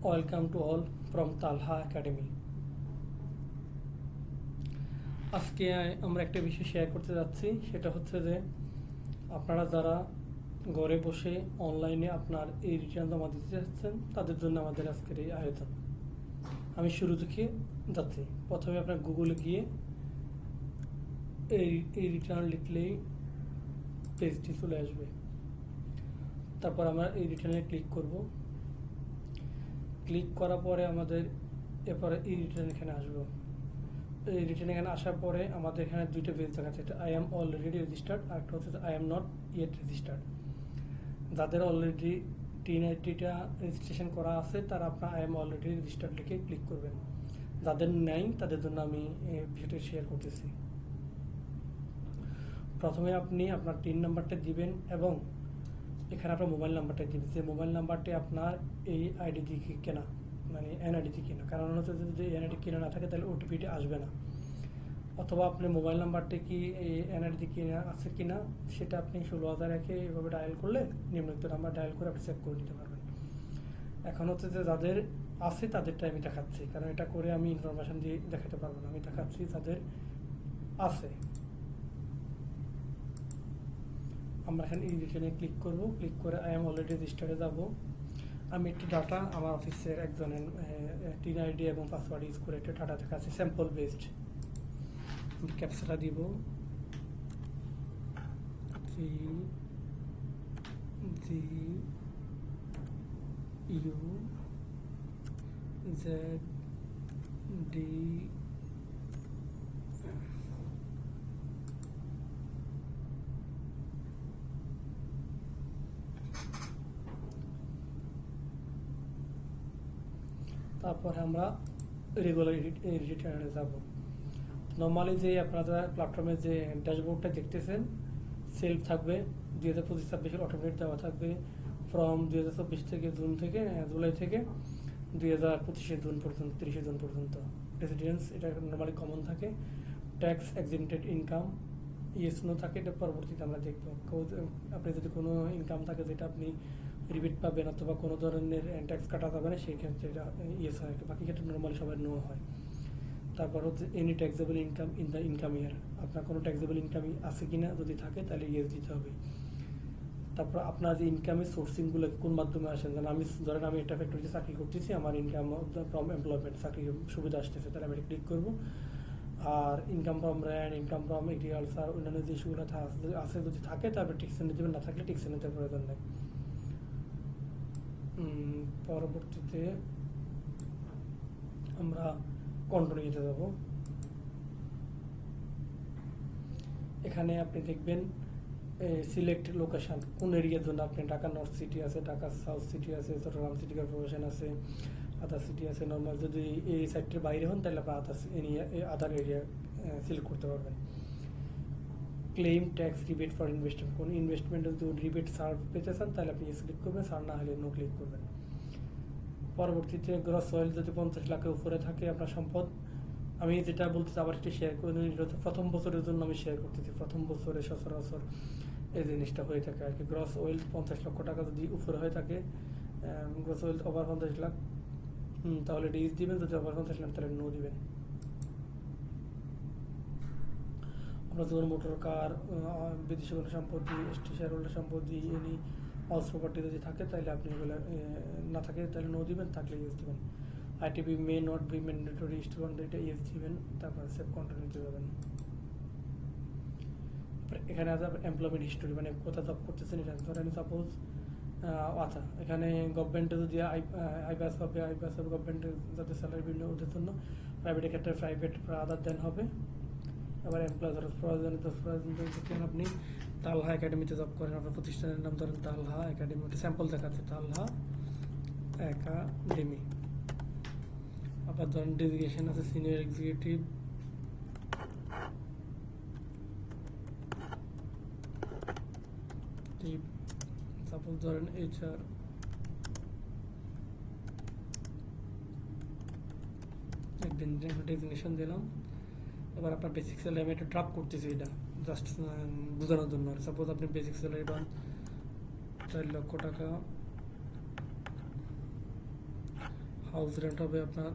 Welcome to all from Talha academy. আজকে আমরা একটা বিষয় শেয়ার করতে যাচ্ছি, সেটা হচ্ছে যে আপনারা যারা ঘরে বসে অনলাইনে আপনার এই রিটার্ন জমা দিতে যাচ্ছেন তাদের জন্য আমাদের আজকের এই আয়োজন। আমি শুরু থেকে যাচ্ছি। প্রথমে আপনার গুগলে গিয়ে এই রিটার্ন লিখলেই পেজটি চলে আসবে। তারপর আমরা এই রিটার্নে ক্লিক করব। ক্লিক করার পরে আমাদের এরপরে এই রিটার্ন এখানে আসবো। এই রিটার্ন এখানে আসার পরে আমাদের এখানে দুইটা পেজ দেখাচ্ছে, একটা আই এম অলরেডি রেজিস্টার্ড আর একটা হচ্ছে I am not yet registered. যাদের অলরেডি টি90টা রেজিস্ট্রেশন করা আছে তারা আপনার আই এম অলরেডি রেজিস্টার্ড লিখে ক্লিক করবেন। যাদের নেই তাদের জন্য আমি বিষয়টা শেয়ার করতেছি। প্রথমে আপনি আপনার টিন নাম্বারটা দিবেন এবং এখানে আপনার মোবাইল নাম্বারটা দিবেন। যে মোবাইল নাম্বারটি আপনার এই আইডি দিয়ে কেনা, মানে এনআইডি দিয়ে কেনা। কারণ হচ্ছে যদি এনআইডি কেনা না থাকে তাহলে ওটিপিটি আসবে না। অথবা আপনি মোবাইল নাম্বারটি কি এই এনআইডি কিনা আছে কিনা সেটা আপনি 16,000 রেখে এভাবে ডায়াল করলে নিম্নলিখিত নাম্বার ডায়াল করে আপনি চেক করে নিতে পারবেন। এখন হচ্ছে যে যাদের আছে তাদেরটা আমি দেখাচ্ছি, কারণ এটা করে আমি ইনফরমেশন দিয়ে দেখাতে পারবো না। আমি দেখাচ্ছি যাদের আছে। আমরা এখানে এই রিটার্নে ক্লিক করব। ক্লিক করে আই এম অলরেডি রেজিস্টারে যাব। আমি একটি ডাটা আমার অফিসের একজনের টিন আইডি এবং পাসওয়ার্ড ইউজ করে একটা ডাটা দেখাচ্ছি, স্যাম্পল বেসড। ক্যাপচাটা দিব GUZD তারপরে আমরা রেগুলার রিটার্নে যাব। নর্মালি যে আপনারা প্ল্যাটফর্মে যে ড্যাশবোর্ডটা দেখতেছেন সেলফ থাকবে, 2025-26 অটোমেট দেওয়া থাকবে ফ্রম 2024 থেকে জুলাই থেকে 2025 জুন পর্যন্ত, 30 জুন পর্যন্ত। রেসিডেন্স এটা নর্মালি কমন থাকে। ট্যাক্স এক্সেন্টেড ইনকাম ইয়েস নো থাকে, এটা পরবর্তীতে আমরা দেখবো। আপনি যদি কোনো ইনকাম থাকে যেটা আপনি রিবিট পাবেন অথবা কোনো ধরনের ট্যাক্স কাটা যাবে না, সেই ক্ষেত্রে এটা ইয়েস হয়, বাকি ক্ষেত্রে নর্মালি সবাই নো হয়। তারপর হচ্ছে any taxable income in the income ইয়ার, আপনার কোনো ট্যাক্সেবল ইনকাম আছে কিনা, যদি থাকে তাহলে ইয়েস দিতে হবে। তারপর আপনার যে ইনকামের সোর্সিংগুলো কোন মাধ্যমে আসেন, যেন আমি ধরেন আমি একটা ফ্যাক্টরিতে চাকরি করতেছি, আমার ইনকাম ফ্রম এমপ্লয়মেন্ট চাকরি সুবিধা আসতেছে, তাহলে আমি এটা ক্লিক করবো। আর income from rent, income from agriculture, অন্যান্য যে ইস্যুগুলো আছে যদি থাকে তারপরে টিক্সেনে দেবেন, না থাকলে টিক্সেনে দেওয়ার প্রয়োজন নেই। পরবর্তীতে আমরা কন্টিনিউতে যাব। এখানে আপনি দেখবেন সিলেক্ট লোকেশান, কোন এরিয়ার জন্য আপনি, ঢাকা নর্থ সিটি আছে, ঢাকা সাউথ সিটি আছে, চট্টগ্রাম সিটি কর্পোরেশন আছে, আদার সিটি আছে। নর্মাল যদি এই সাইটের বাইরে হন তাহলে আপনি আদার এরিয়া সিলেক্ট করতে পারবেন। Claim tax rebate for investment, কোন ইনভেস্টমেন্টে যদি রিবেট সার্ভ পেতে চান তাহলে আপনি ইয়েস ক্লিক করবেন, সার না হলে নো ক্লিক করবেন। পরবর্তীতে গ্রস ওয়েলথ যদি 50 লাখের উপরে থাকে আপনার সম্পদ, আমি যেটা বলতেছি আবার একটু শেয়ার করে নিই, প্রথম বছরের জন্য আমি শেয়ার করতেছি। প্রথম বছরে সচরাচর এই জিনিসটা হয়ে থাকে আর কি। গ্রস ওয়েলথ 50 লক্ষ টাকা যদি উপরে হয়ে থাকে, গ্রস ওয়েলথ ওভার 50 লাখ, তাহলে ডিস দিবেন, যদি ওভার 50 লাখ তাহলে নো দিবেন। আপনার যেমন মোটর কার, বিদেশি কোনো সম্পত্তি, শেয়ার হোল্ডার সম্পত্তি, এনি হাউস প্রপার্টি যদি থাকে তাহলে আপনি এগুলো, না থাকে তাহলে নো দিবেন, থাকলে ইয়েস দিবেন। ITP may not be mandatory student, এটা ইয়েস দিবেন, তারপর সেভ কন্টিনিউতে যাবেন। এখানে আছে এমপ্লয়মেন্ট হিস্টোরি, মানে কোথায় জব করতেছেন এটা। ধরেন সাপোজ আচ্ছা, এখানে গভর্নমেন্টে যদি আইপাস হবে, আইপাস হবে গভর্নমেন্টের যাতে স্যালারি বিভিন্ন ওদের জন্য, প্রাইভেটের ক্ষেত্রে প্রাইভেট আদার দেন হবে। আবার এমপ্লয় ধরো প্রয়োজন আপনি তালহা একাডেমিতে জব করেন, আপনার প্রতিষ্ঠানের নাম ধরেন তালহা একাডেমি, স্যাম্পল দেখাচ্ছে তালহা একাডেমি। আবার ধরেন ডেজিগনেশন আছে সিনিয়র এক্সিকিউটিভ, সাপোজ ধরেন HR, একদিন ডেজিগনেশন দিলাম। এবার আপনার বেসিক স্যালারি আমি একটা ড্রপ করতেছি, এটা জাস্ট বোঝানোর জন্য। সাপোজ আপনি বেসিক স্যালারি পান 4 লক্ষ টাকা, হাউস রেন্ট হবে আপনার